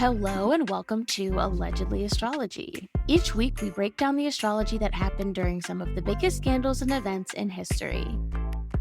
Hello and welcome to Allegedly Astrology. Each week we break down the astrology that happened during some of the biggest scandals and events in history.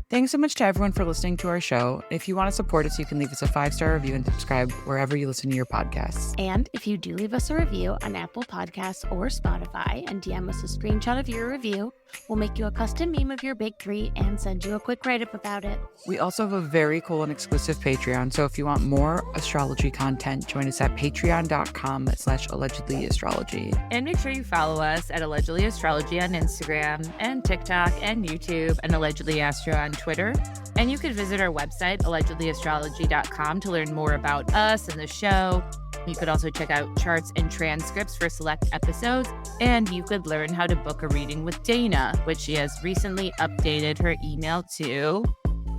Thanks so much to everyone for listening to our show. If you want to support us, you can leave us a 5-star review and subscribe wherever you listen to your podcasts. And if you do leave us a review on Apple Podcasts or Spotify and DM us a screenshot of your review, we'll make you a custom meme of your big three and send you a quick write-up about it. We also have a very cool and exclusive Patreon, so if you want more astrology content, join us at patreon.com/allegedlyastrology. And make sure you follow us at Allegedly Astrology on Instagram and TikTok and YouTube and Allegedly Astro on Twitter. And you could visit our website, allegedlyastrology.com, to learn more about us and the show. You could also check out charts and transcripts for select episodes. And you could learn how to book a reading with Dana, which she has recently updated her email to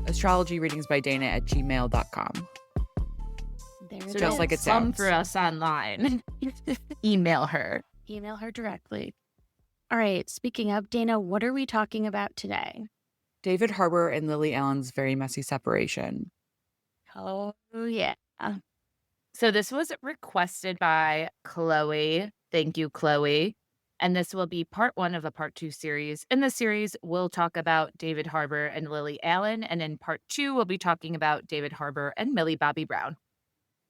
astrologyreadingsbydana@gmail.com. There so it just is. like it Come sounds. for us online. Email her. Email her directly. All right, speaking of, Dana, what are we talking about today? David Harbour and Lily Allen's very messy separation. Oh, yeah. So this was requested by Chloe. Thank you, Chloe. And this will be part 1 of a part 2 series. In the series, we'll talk about David Harbour and Lily Allen. And in part 2, we'll be talking about David Harbour and Millie Bobby Brown.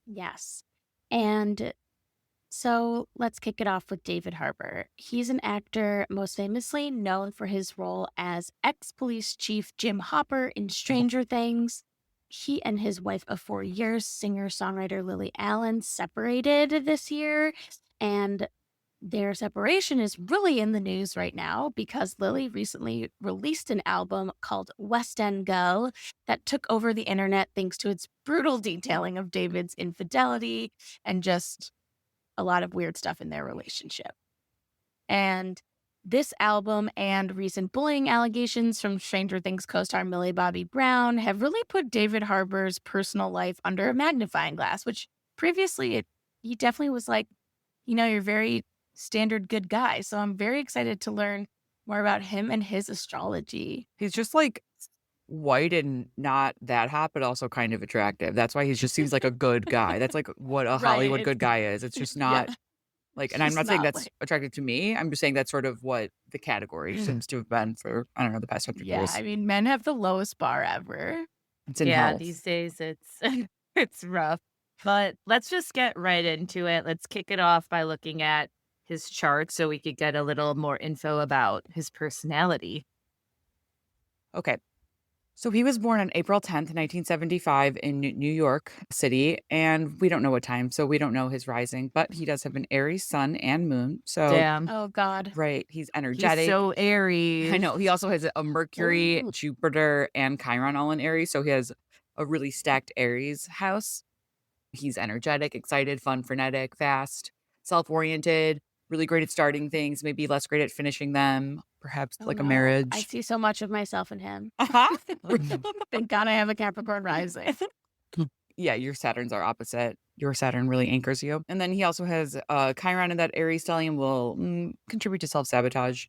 Yes. And so let's kick it off with David Harbour. He's an actor most famously known for his role as ex-police chief Jim Hopper in Stranger Things. He and his wife of 4 years, singer-songwriter Lily Allen, separated this year. And their separation is really in the news right now because Lily recently released an album called West End Girl that took over the internet thanks to its brutal detailing of David's infidelity and just a lot of weird stuff in their relationship. And this album and recent bullying allegations from Stranger Things co-star Millie Bobby Brown have really put David Harbour's personal life under a magnifying glass, which previously he definitely was like, you're very standard good guy. So I'm very excited to learn more about him and his astrology. He's just like white and not that hot, but also kind of attractive. That's why he just seems like a good guy. That's like what a Hollywood Right. good guy is. It's just not like, and I'm He's not saying not that's like- attractive to me. I'm just saying that's sort of what the category seems to have been for, I don't know, the past 100 Yeah, years. I mean, men have the lowest bar ever. It's in Yeah, health. these days it's rough. But let's just get right into it. Let's kick it off by looking at his chart so we could get a little more info about his personality. Okay. So he was born on April 10th, 1975 in New York City, and we don't know what time, so we don't know his rising, but he does have an Aries sun and moon. So, Damn. Oh, God. right, he's energetic. He's so Aries. I know. He also has a Mercury, Ooh. Jupiter, and Chiron all in Aries, so he has a really stacked Aries house. He's energetic, excited, fun, frenetic, fast, self-oriented, really great at starting things, maybe less great at finishing them, perhaps Oh, like a no. marriage. I see so much of myself in him. Uh-huh. Thank God I have a Capricorn rising. Yeah, your Saturns are opposite. Your Saturn really anchors you. And then he also has Chiron, and that Aries stellium will contribute to self-sabotage.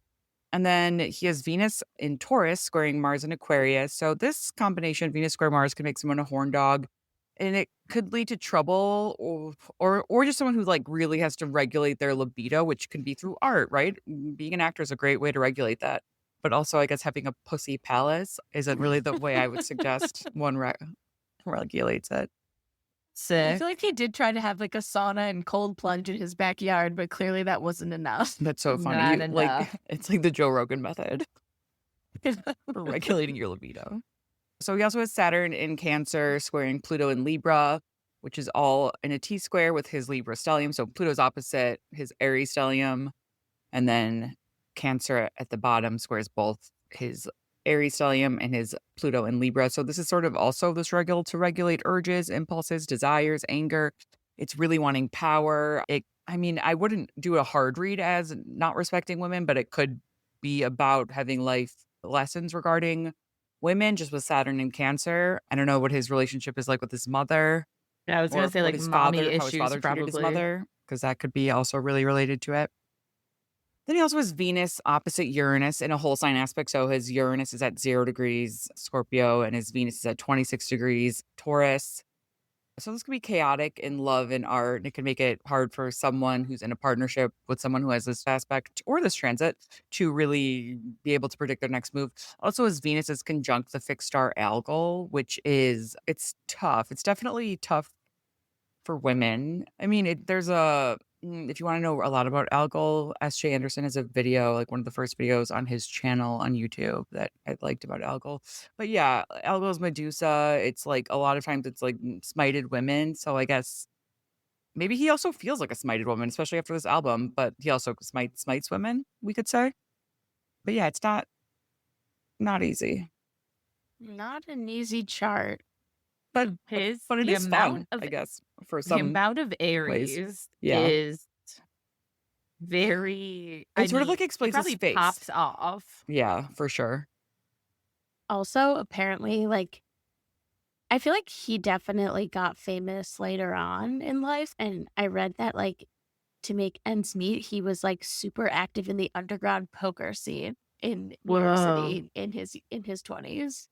And then he has Venus in Taurus squaring Mars in Aquarius. So this combination, Venus square Mars, can make someone a horn dog. And it could lead to trouble or just someone who like really has to regulate their libido, which can be through art, right? Being an actor is a great way to regulate that. But also, I guess having a pussy palace isn't really the way I would suggest one regulates it. I Sick. feel like he did try to have like a sauna and cold plunge in his backyard, but clearly that wasn't enough. That's so funny. Not Like enough. it's like the Joe Rogan method for regulating your libido. So he also has Saturn in Cancer squaring Pluto in Libra, which is all in a T square with his Libra stellium. So Pluto's opposite his Aries stellium, and then Cancer at the bottom squares both his Aries stellium and his Pluto in Libra. So this is sort of also the struggle to regulate urges, impulses, desires, anger. It's really wanting power. I wouldn't do a hard read as not respecting women, but it could be about having life lessons regarding women, just with Saturn and Cancer. I don't know what his relationship is like with his mother. I was going or to say what like his mommy father, how his issues father treated his probably. mother, because that could be also really related to it. Then he also has Venus opposite Uranus in a whole sign aspect. So his Uranus is at 0 degrees Scorpio and his Venus is at 26 degrees Taurus. So this can be chaotic in love and art, and it can make it hard for someone who's in a partnership with someone who has this aspect or this transit to really be able to predict their next move. Also, as Venus is conjunct the fixed star Algol, it's tough. It's definitely tough for women. I mean, if you want to know a lot about Algol, S.J. Anderson has a video, like one of the first videos on his channel on YouTube that I liked about Algol. But yeah, Algol's Medusa. It's like a lot of times it's like smited women. So I guess maybe he also feels like a smited woman, especially after this album. But he also smites women, we could say. But yeah, it's not easy. Not an easy chart. But His but it the is fun, amount of I guess, for the some amount of ways. Aries Yeah. is very, It I sort of mean, like it explains his probably face. pops off. Yeah, for sure. Also, apparently, like, I feel like he definitely got famous later on in life. And I read that, like, to make ends meet, he was like super active in the underground poker scene in New York Whoa. City in his 20s.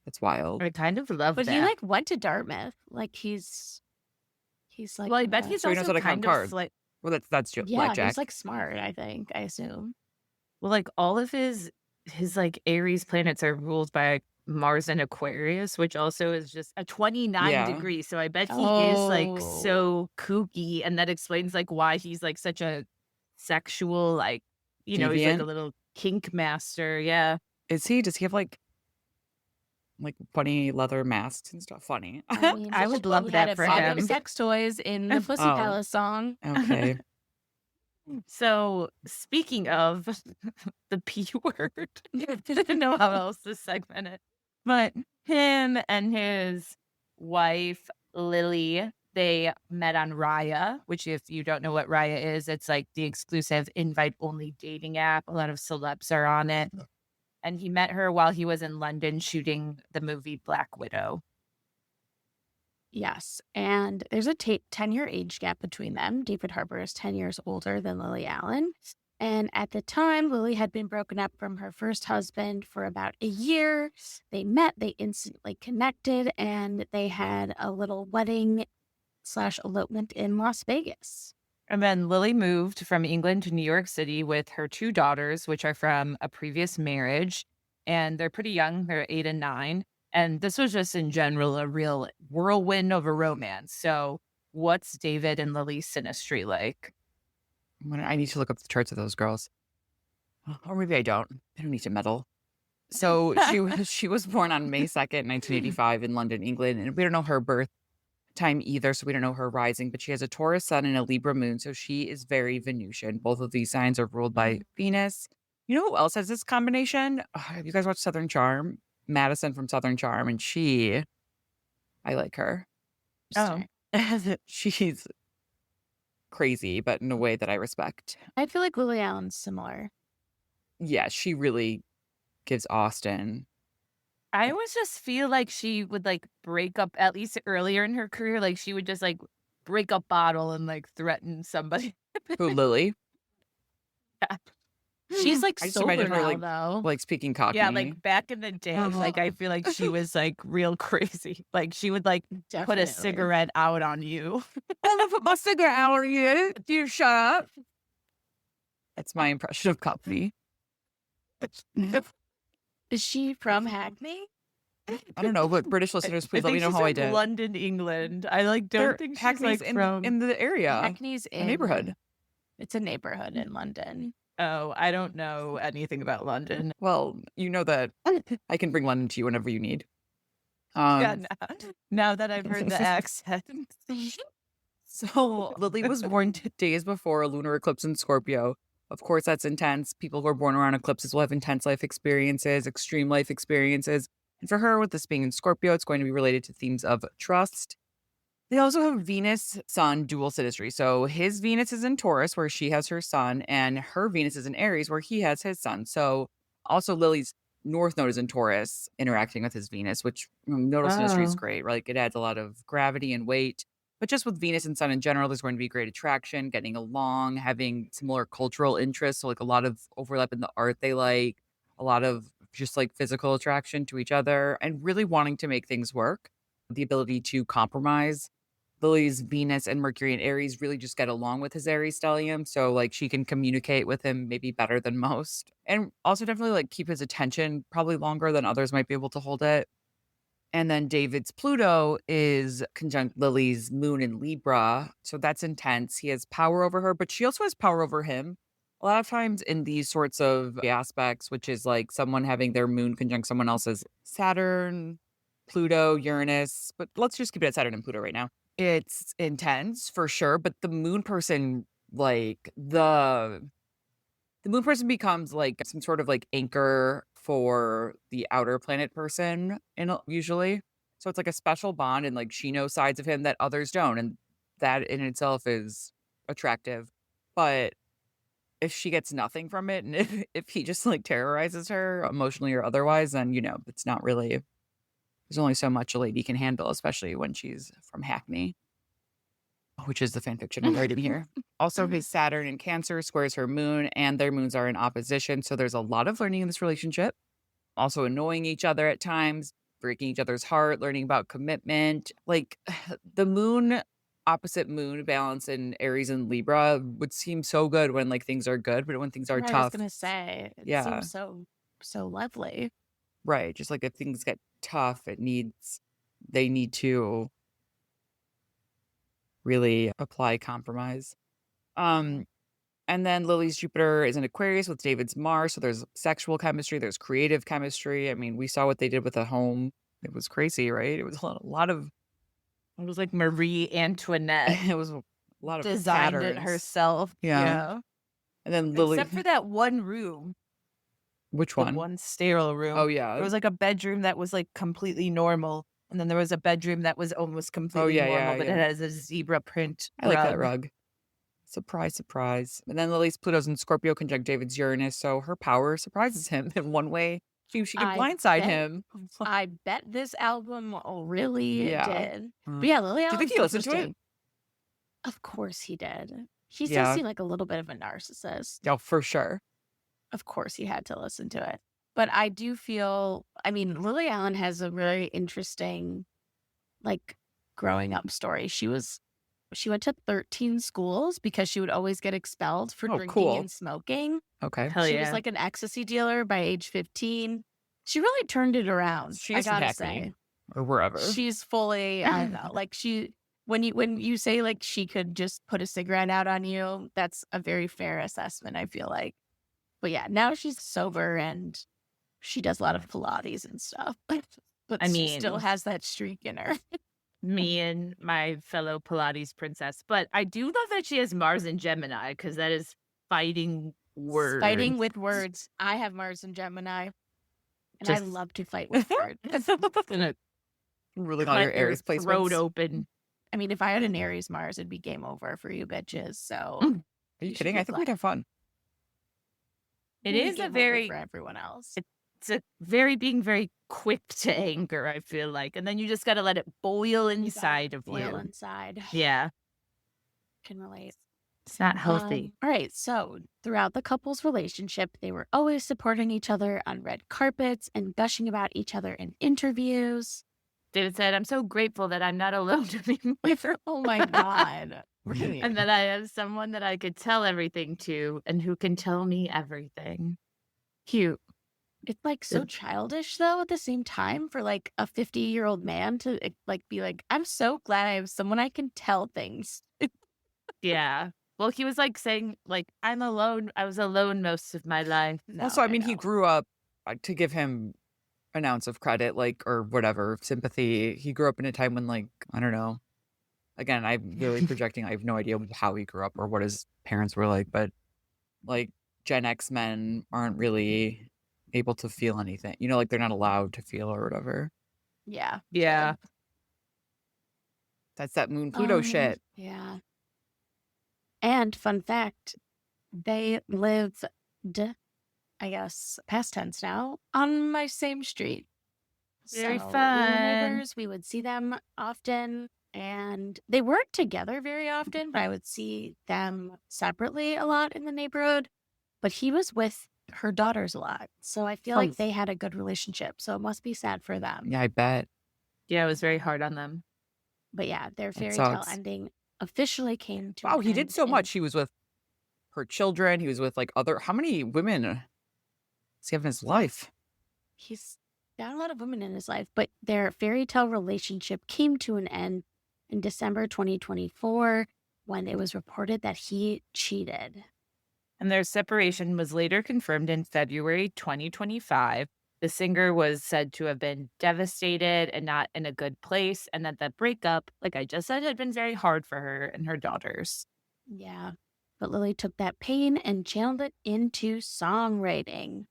That's wild. I kind of love But that. he like went to Dartmouth. Like he's like Well, I bet he's So he knows also how to count kind of cards. like, Well, that's yeah, blackjack. he's like smart, I think, I assume. well, like all of his like Aries planets are ruled by Mars and Aquarius, which also is just a 29 Yeah. degree. So I bet he is like Oh. so kooky, and that explains like why he's like such a sexual, like, he's like a Deviant? little kink master. Yeah. Is he? Does he have like funny leather masks and stuff? Funny. I mean, I would love he that had for a lot of him. sex toys in the Pussy Oh. Palace song. Okay. So speaking of the P word, I didn't know how else to segment it. But him and his wife, Lily, they met on Raya, which if you don't know what Raya is, it's like the exclusive invite-only dating app. A lot of celebs are on it. And he met her while he was in London shooting the movie Black Widow. Yes, and there's a 10-year age gap between them. David Harbour is 10 years older than Lily Allen. And at the time, Lily had been broken up from her first husband for about a year. They met, they instantly connected, and they had a little wedding/elopement in Las Vegas. And then Lily moved from England to New York City with her 2 daughters, which are from a previous marriage. And they're pretty young. They're 8 and 9. And this was just in general a real whirlwind of a romance. So what's David and Lily's synastry like? I need to look up the charts of those girls. Or maybe I don't. I don't need to meddle. So she was born on May 2nd, 1985 in London, England. And we don't know her birth time either, so we don't know her rising. But she has a Taurus sun and a Libra moon, so she is very Venusian. Both of these signs are ruled by Venus. You know who else has this combination? Have you guys watched Southern Charm? Madison from Southern Charm, and I like her. Oh. She's crazy, but in a way that I respect. I feel like Lily Allen's similar. Yeah, she really gives Austin. I always just feel like she would like break up, at least earlier in her career, like she would just like break a bottle and like threaten somebody. Who, Lily? She's like I just sober imagine her now, like though. like speaking Cockney. Yeah, like back in the day, like I feel like she was like real crazy. Like she would like put Definitely. a cigarette out on you. I'm gonna put my cigarette out on you. You shut up. That's my impression of Cockney. Is she from Hackney? I don't know, but British listeners, please let me know how I did. London, England. I like don't think she's Hackney's like from. in the area, Hackney's a in neighborhood. It's a neighborhood in London. Oh, I don't know anything about London. Well, you know that I can bring London to you whenever you need. Yeah, now that I've heard the accent. So Lily was born days before a lunar eclipse in Scorpio. Of course, that's intense. People who are born around eclipses will have intense life experiences, extreme life experiences. And for her, with this being in Scorpio, it's going to be related to themes of trust. They also have Venus, Sun, dual synastry. So his Venus is in Taurus, where she has her Sun, and her Venus is in Aries, where he has his Sun. So also Lily's North Node is in Taurus, interacting with his Venus, which nodal synastry is great, right? Like it adds a lot of gravity and weight. But just with Venus and Sun in general, there's going to be great attraction, getting along, having similar cultural interests. So like a lot of overlap in the art they like, a lot of just like physical attraction to each other, and really wanting to make things work. The ability to compromise Lily's Venus and Mercury and Aries really just get along with his Aries stellium. So like she can communicate with him maybe better than most. And also definitely like keep his attention probably longer than others might be able to hold it. And then David's Pluto is conjunct Lily's moon in Libra. So that's intense. He has power over her, but she also has power over him. A lot of times in these sorts of aspects, which is like someone having their moon conjunct someone else's Saturn, Pluto, Uranus, but let's just keep it at Saturn and Pluto right now. It's intense for sure, but the moon person, like the moon person becomes like some sort of like anchor for the outer planet person usually. So it's like a special bond and like she knows sides of him that others don't. And that in itself is attractive. But if she gets nothing from it and if he just like terrorizes her emotionally or otherwise, then it's not really, there's only so much a lady can handle, especially when she's from Hackney, which is the fan fiction I'm writing here. Also, his Saturn in Cancer squares her moon, and their moons are in opposition. So there's a lot of learning in this relationship. Also annoying each other at times, breaking each other's heart, learning about commitment. Like the moon opposite moon balance in Aries and Libra would seem so good when like things are good, but when things are Right, I was tough, gonna say, it yeah, seems so lovely. right. Just like if things get tough, they need to really apply compromise. And then Lily's Jupiter is in Aquarius with David's Mars. So there's sexual chemistry, there's creative chemistry. I mean, we saw what they did with a home. It was crazy, right? It was a lot of, It was like Marie Antoinette it was a lot of designed it patterns. herself. Yeah. And then Lily, Except for that one room, which the one? one sterile room. Oh, yeah. There was like a bedroom that was like completely normal. And then there was a bedroom that was almost completely normal, but it has a zebra print I like that rug. Surprise, surprise. And then Lily's Pluto's in Scorpio conjunct David's Uranus. So her power surprises him in one way. She could blindside him. I bet this album really did. But yeah, Lily Do you Allen's think he listened to it? interesting. Of course he did. He Yeah. does seem like a little bit of a narcissist. Yeah, for sure. Of course he had to listen to it. But I do feel, I mean, Lily Allen has a very interesting, like, growing up story. She went to 13 schools because she would always get expelled for drinking and smoking. Okay. Hell She yeah. was like an ecstasy dealer by age 15. She really turned it around. She's I from gotta Hackney say, or wherever. she's fully. I don't know. Like when you say like she could just put a cigarette out on you, that's a very fair assessment. I feel like. But yeah, now she's sober and she does a lot of Pilates and stuff. But I she mean- still has that streak in her. Me and my fellow Pilates princess. But I do love that she has Mars and Gemini because that is fighting words. Fighting with words. I have Mars and Gemini, and I Just- love to fight with words. Gonna Really on cut your Aries your throat placements. open. I mean, if I had an Aries Mars, it'd be game over for you bitches. So Are you should kidding? be I think we'd have fun. It it'd be is a game over very for everyone else. it's a being very quick to anger, I feel like. And then you just gotta let it boil You gotta inside of boil you. inside. Yeah. Can relate. It's not healthy. All right. So throughout the couple's relationship, they were always supporting each other on red carpets and gushing about each other in interviews. David said, I'm so grateful that I'm not alone to be with her. Oh my God. Really? And that I have someone that I could tell everything to and who can tell me everything. Cute. It's like so childish though at the same time for like a 50-year-old man to like be like, I'm so glad I have someone I can tell things. Yeah. Well, he was like saying, like, I'm alone. I was alone most of my life. No, Also, I mean, he know. grew up, to give him an ounce of credit, like, or whatever, sympathy. He grew up in a time when, like, I don't know. Again, I'm really projecting. I have no idea how he grew up or what his parents were like, but like Gen X men aren't really able to feel anything. Like they're not allowed to feel or whatever. Yeah. Yeah. That's that Moon Pluto shit. Yeah. And fun fact, they lived, I guess, past tense now, on my same street. Very So we were fun. neighbors. We would see them often. And they weren't together very often, but I would see them separately a lot in the neighborhood. But he was with her daughters a lot. So I feel like they had a good relationship. So it must be sad for them. Yeah, I bet. Yeah, it was very hard on them. But yeah, their That fairy tale sucks. ending officially came to an Wow, he did end so in much. He was with her children. He was with like other. How many women does he have in his life? he's got a lot of women in his life, but their fairy tale relationship came to an end in December 2024 when it was reported that he cheated. And their separation was later confirmed in February 2025. The singer was said to have been devastated and not in a good place, and that the breakup, like I just said, had been very hard for her and her daughters. Yeah. But Lily took that pain and channeled it into songwriting.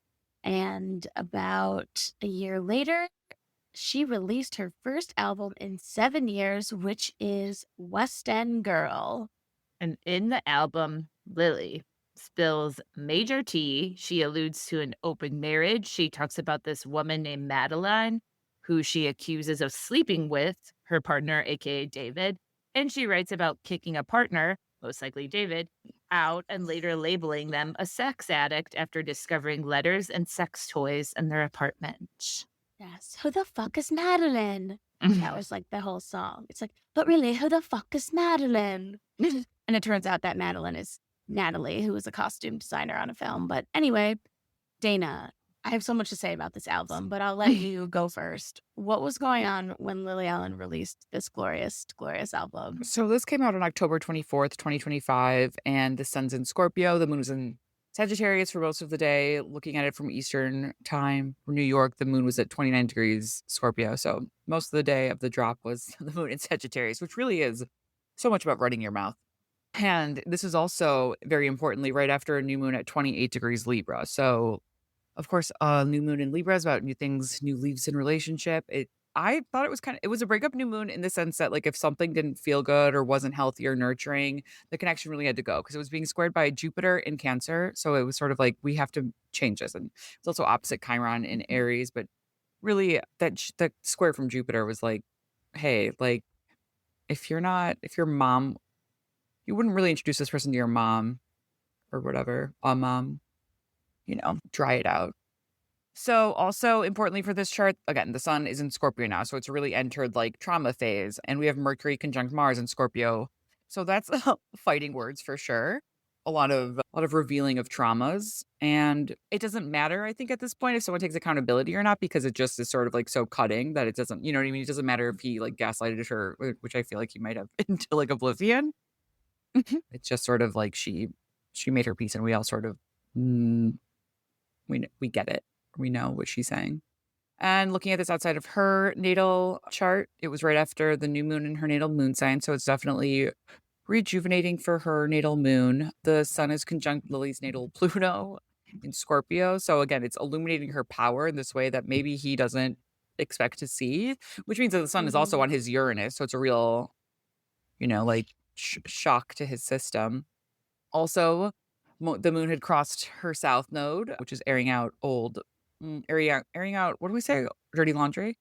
And about a year later, she released her first album in 7 years, which is West End Girl. And in the album, Lily spills major tea. She alludes to an open marriage. She talks about this woman named Madeline, who she accuses of sleeping with her partner, aka David. And she writes about kicking a partner, most likely David, out and later labeling them a sex addict after discovering letters and sex toys in their apartment. Yes. Who the fuck is Madeline? That was like the whole song. It's like, but really, who the fuck is Madeline? And it turns out that Madeline is Natalie, who was a costume designer on a film. But anyway, Dana, I have so much to say about this album, but I'll let you go first. What was going on when Lily Allen released this glorious, glorious album? So this came out on October 24th, 2025, and the sun's in Scorpio. The moon was in Sagittarius for most of the day. Looking at it from Eastern time, for New York, the moon was at 29 degrees Scorpio. So most of the day of the drop was the moon in Sagittarius, which really is so much about running your mouth. And this is also, very importantly, right after a new moon at 28 degrees Libra. So of course, new moon in Libra is about new things, new leaves in relationship. I thought it was a breakup new moon in the sense that like if something didn't feel good or wasn't healthy or nurturing, the connection really had to go because it was being squared by Jupiter in Cancer. So it was sort of like we have to change this. And it's also opposite Chiron in Aries, but really that square from Jupiter was like, hey, like if your mom, you wouldn't really introduce this person to your mom or whatever, dry it out. So also importantly for this chart, again, the sun is in Scorpio now. So it's really entered like trauma phase. And we have Mercury conjunct Mars in Scorpio. So that's fighting words for sure. A lot of revealing of traumas. And it doesn't matter, I think, at this point if someone takes accountability or not, because it just is sort of like so cutting that it doesn't, you know what I mean? It doesn't matter if he like gaslighted her, which I feel like he might have into like oblivion. It's just sort of like she made her peace and we all sort of we get it. We know what she's saying. And looking at this outside of her natal chart, it was right after the new moon in her natal moon sign. So it's definitely rejuvenating for her natal moon. The sun is conjunct Lily's natal Pluto in Scorpio. So again, it's illuminating her power in this way that maybe he doesn't expect to see, which means that the sun is also on his Uranus. So it's a real, like shock to his system. Also, the moon had crossed her south node, which is airing out airing out, what do we say? Dirty laundry.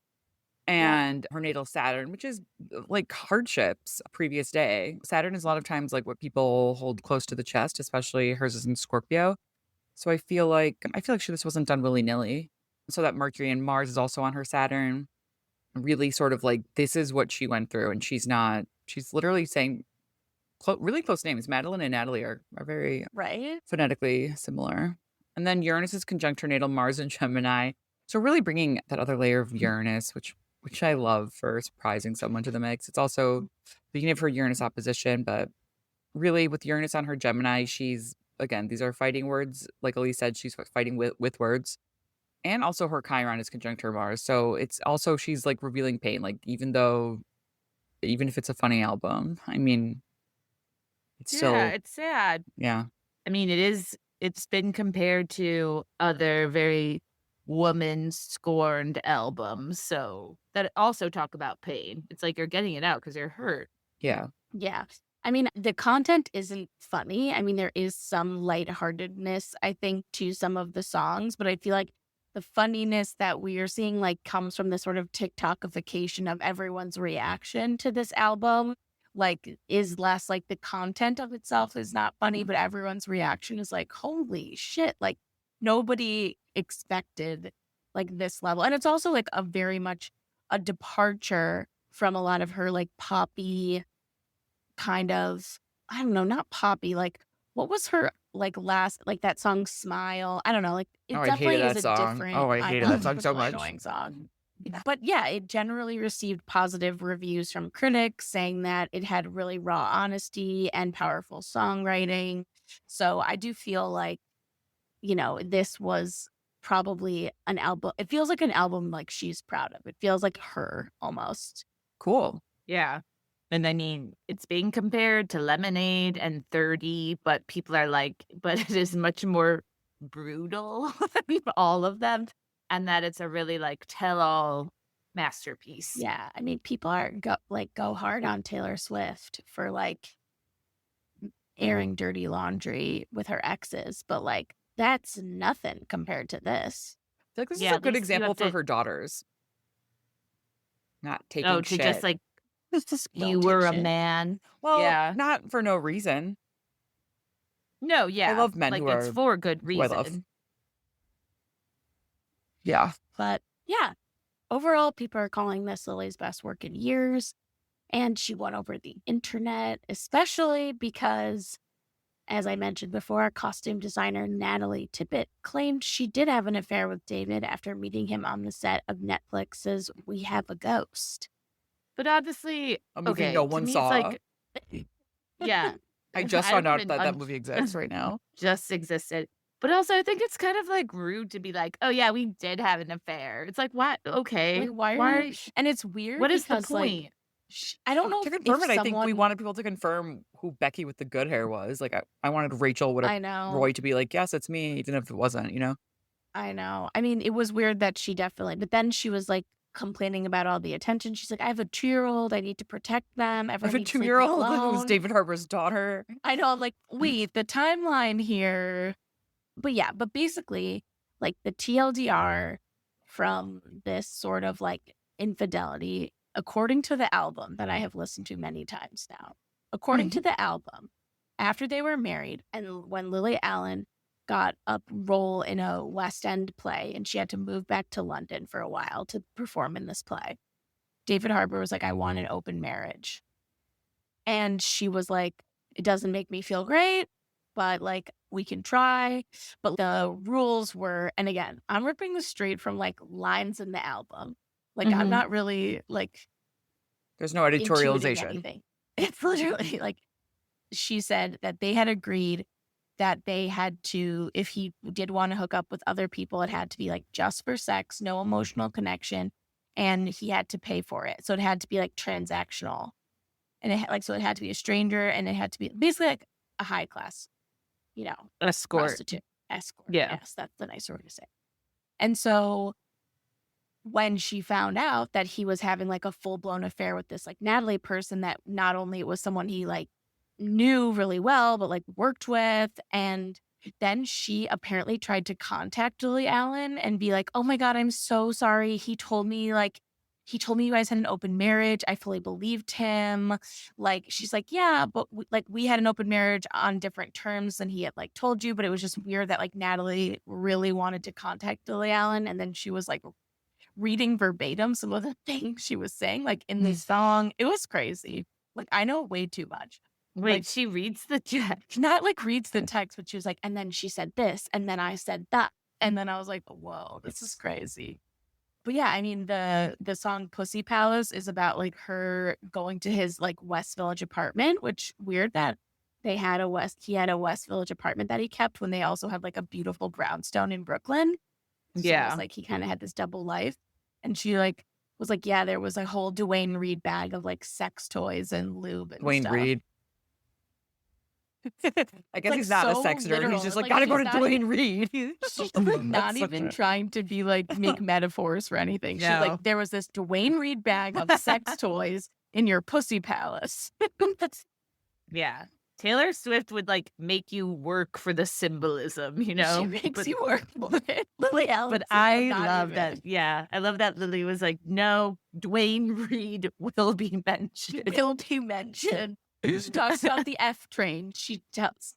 And her natal Saturn, which is like hardships previous day. Saturn is a lot of times like what people hold close to the chest, especially hers is in Scorpio. So I feel like this wasn't done willy-nilly. So that Mercury and Mars is also on her Saturn. Really sort of like this is what she went through. And she's literally saying really close names. Madeline and Natalie are very Right? phonetically similar. And then Uranus is conjunct her natal Mars and Gemini. So really bringing that other layer of Uranus, which I love for surprising someone to the mix. It's also the beginning of her Uranus opposition, but really with Uranus on her Gemini, she's, again, these are fighting words. Like Elise said, she's fighting with words. And also her Chiron is conjunct her Mars. So it's also, she's like revealing pain. Like even if it's a funny album, I mean, it's Yeah, still, it's sad. yeah. I mean, it's been compared to other very woman-scorned albums, so that also talk about pain. It's like you're getting it out because 'cause you're hurt. Yeah. Yeah. I mean, the content isn't funny. I mean, there is some lightheartedness, I think, to some of the songs, but I feel like the funniness that we are seeing like comes from the sort of TikTokification of everyone's reaction to this album. Like, is less like the content of itself is not funny, but everyone's reaction is like, holy shit. Like, nobody expected like this level. And it's also like a very much a departure from a lot of her like poppy kind of, I don't know, not poppy, like what was her like last, like that song Smile? I don't know, like Oh, it I hated definitely is that a song. Oh, different, I I hated know, that song it's so a really much. annoying song. But yeah, it generally received positive reviews from critics saying that it had really raw honesty and powerful songwriting. So I do feel like, this was probably an album. It feels like an album like she's proud of. It feels like her almost. Cool. Yeah. And I mean, it's being compared to Lemonade and 30, but people are like, but it is much more brutal than all of them. And that it's a really like tell-all masterpiece. Yeah, I mean, people are go hard on Taylor Swift for like airing dirty laundry with her exes, but like that's nothing compared to this. I feel like this is Yeah, a at good least you example have for to, her daughters not oh, taking to just shit. like, Just you don't take were a shit. man. Well, Yeah. not for no reason. No, I yeah. love men Like who it's are for good who I love. reason. Yeah. But yeah, overall, people are calling this Lily's best work in years. And she won over the internet, especially because, as I mentioned before, costume designer Natalie Tippett claimed she did have an affair with David after meeting him on the set of Netflix's We Have a Ghost. But honestly, A movie no okay, to one me, it's saw. like, yeah, I just I found don't out even that that movie exists right now. just existed. But also, I think it's kind of like rude to be like, oh, yeah, we did have an affair. It's like, what? Okay. Like, why are Why? you? And it's weird What is the because, like, point? I don't know To if confirm it, I think we someone. wanted people to confirm who Becky with the good hair was. Like, I wanted Rachel would have I know. Roy to be like, yes, it's me, even if it wasn't, you know? I know. I mean, it was weird that she definitely, but then she was like complaining about all the attention. She's like, I have a 2-year-old. I need to protect them. I have Everyone a needs to leave me 2-year-old who's alone. David Harbour's daughter. I know. I'm like, wait, the timeline here. But yeah, but basically, like the TLDR from this sort of like infidelity, according to the album that I have listened to many times now, according to the album, after they were married and when Lily Allen got a role in a West End play and she had to move back to London for a while to perform in this play, David Harbour was like, I want an open marriage. And she was like, it doesn't make me feel great, but like we can try. But the rules were, and again, I'm ripping this straight from like lines in the album. Like I'm Mhm. not really like There's no intuiting editorialization. anything. It's literally like she said that they had agreed that they had to, if he did want to hook up with other people, it had to be like just for sex, no emotional connection, and he had to pay for it. So it had to be like transactional. And so it had to be a stranger and it had to be basically like a high class, Escort. prostitute, escort. Yeah. Yes, that's the nicer way to say it. And so when she found out that he was having like a full blown affair with this like Natalie person, that not only it was someone he like knew really well, but like worked with, and then she apparently tried to contact Lily Allen and be like, oh my God, I'm so sorry. He told me you guys had an open marriage. I fully believed him. Like, she's like, yeah, but we had an open marriage on different terms than he had like told you. But it was just weird that like Natalie really wanted to contact Lily Allen. And then she was like reading verbatim some of the things she was saying, like in the song. It was crazy. Like, I know way too much. Wait, Like, she reads the text. not like reads the text, but she was like, and then she said this, and then I said that. And then I was like, whoa, this is crazy. But yeah, I mean, the song Pussy Palace is about like her going to his like West Village apartment, which weird that he had a West Village apartment that he kept when they also had like a beautiful brownstone in Brooklyn. So it Yeah. was like he kind of had this double life. And she like was like, yeah, there was a whole Dwayne Reed bag of like sex toys and lube and Dwayne stuff. Reed. I guess like, he's not a so sex nerd. literal. He's just like, Like, gotta go she's to not Dwayne Reed. She's like not That's even such a- trying to be like make metaphors for anything. She's No. like, there was this Dwayne Reed bag of sex toys in your pussy palace. Yeah. Taylor Swift would like make you work for the symbolism, you know? She makes But- you work for it. Lily Allen. But I love that. Yeah. I love that Lily was like, no, Dwayne Reed will be mentioned. Will be mentioned. She talks about the F train. She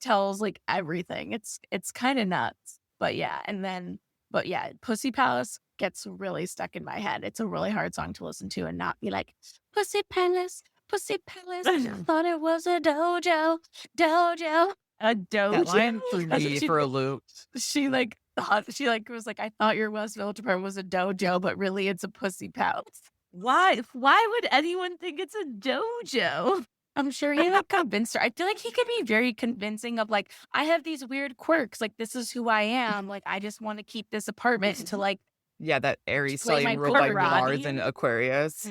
tells like everything. It's kind of nuts. But yeah, Pussy Palace gets really stuck in my head. It's a really hard song to listen to and not be like, Pussy Palace, Pussy Palace. I thought it was a dojo, dojo. A That dojo. line threw That's what me she for a did. loop. She like thought, she like was like, I thought your West Village apartment was a dojo, but really it's a Pussy Palace. Why would anyone think it's a dojo? I'm sure he like convinced her. I feel like he could be very convincing of like, I have these weird quirks. Like, this is who I am. Like, I just want to keep this apartment to like, Yeah, that Aries play my Stellium ruled by karate. Mars and Aquarius.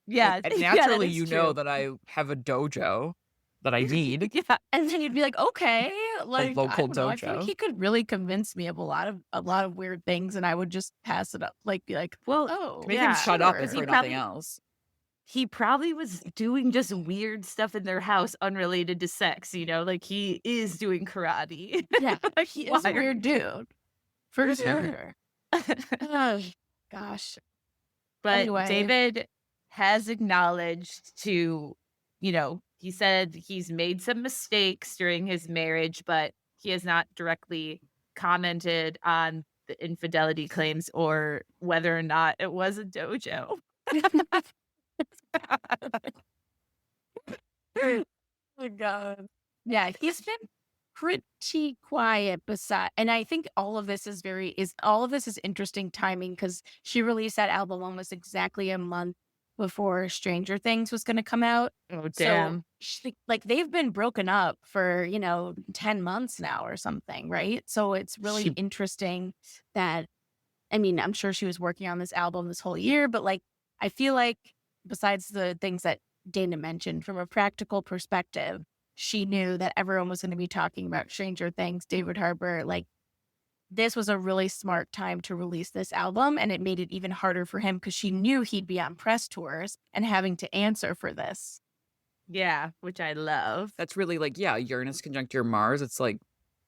Yeah. And yeah, that naturally, is you know true. that I have a dojo that I need. Yeah. And then you'd be like, okay, like, I local don't know. I feel like dojo. he could really convince me of a lot of weird things, and I would just pass it up. Like, be like, Well, oh, Make yeah, him shut up sure. and he for probably- nothing else. he probably was doing just weird stuff in their house unrelated to sex, like he is doing karate. Yeah, Like, he is a why are- weird dude, for sure. Oh, gosh. But Anyway. David has acknowledged to, he said he's made some mistakes during his marriage, but he has not directly commented on the infidelity claims or whether or not it was a dojo. Oh my God. Yeah, he's been pretty quiet and I think all of this is interesting timing because she released that album almost exactly a month before Stranger Things was going to come out. Oh, damn. So they've been broken up for 10 months now or something, right? So it's really interesting that, I mean, I'm sure she was working on this album this whole year, but like I feel like besides the things that Dana mentioned, from a practical perspective, she knew that everyone was going to be talking about Stranger Things, David Harbour. Like, this was a really smart time to release this album, and it made it even harder for him because she knew he'd be on press tours and having to answer for this. Yeah, which I love. That's really like, yeah, Uranus conjunct your Mars. It's like,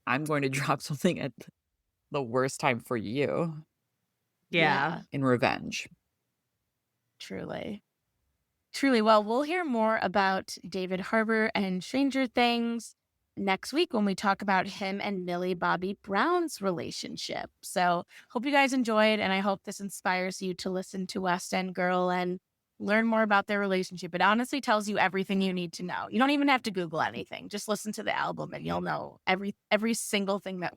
I'm going to drop something at the worst time for you Yeah. in revenge. Truly. Truly. Well, we'll hear more about David Harbour and Stranger Things next week when we talk about him and Millie Bobby Brown's relationship. So hope you guys enjoyed, and I hope this inspires you to listen to West End Girl and learn more about their relationship. It honestly tells you everything you need to know. You don't even have to Google anything. Just listen to the album and you'll know every single thing that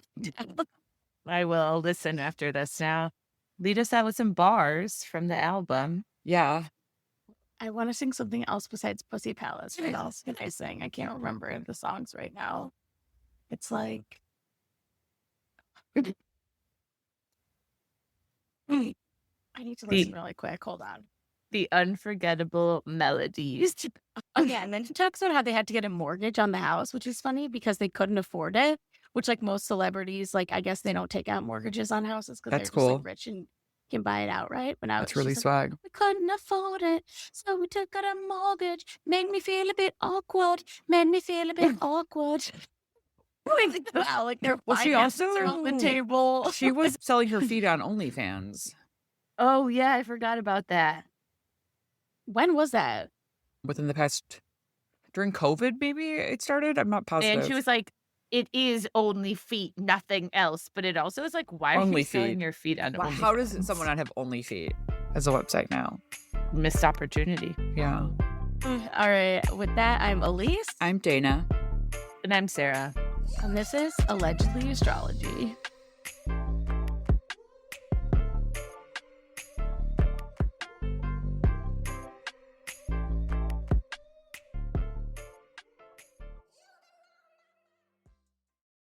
I will listen after this now. Lead us out with some bars from the album. Yeah. I want to sing something else besides Pussy Palace. What else can I sing? I can't remember the songs right now. It's like... I need to listen really quick. Hold on. The Unforgettable Melodies. Oh, yeah. And then she talks about how they had to get a mortgage on the house, which is funny because they couldn't afford it, which like most celebrities, like I guess they don't take out mortgages on houses because they're That's just cool. like rich and can buy it outright. But now That's really she's like, swag. we couldn't afford it, so we took out a mortgage. Made me feel a bit awkward. Made me feel a bit awkward. Wow, like their Well, she finances also- are on the table. She was selling her feet on OnlyFans Oh, yeah, I forgot about that. When was that? within the past, during COVID, maybe it started. I'm not positive. And she was like, it is only feet, nothing else. But it also is like, why are Only you selling feet. your feet on Wow, how does OnlyFans? someone not have Only Feet as a website now? Missed opportunity. Yeah. All right. With that, I'm Elise, I'm Dana. And I'm Sarah. and this is Allegedly Astrology.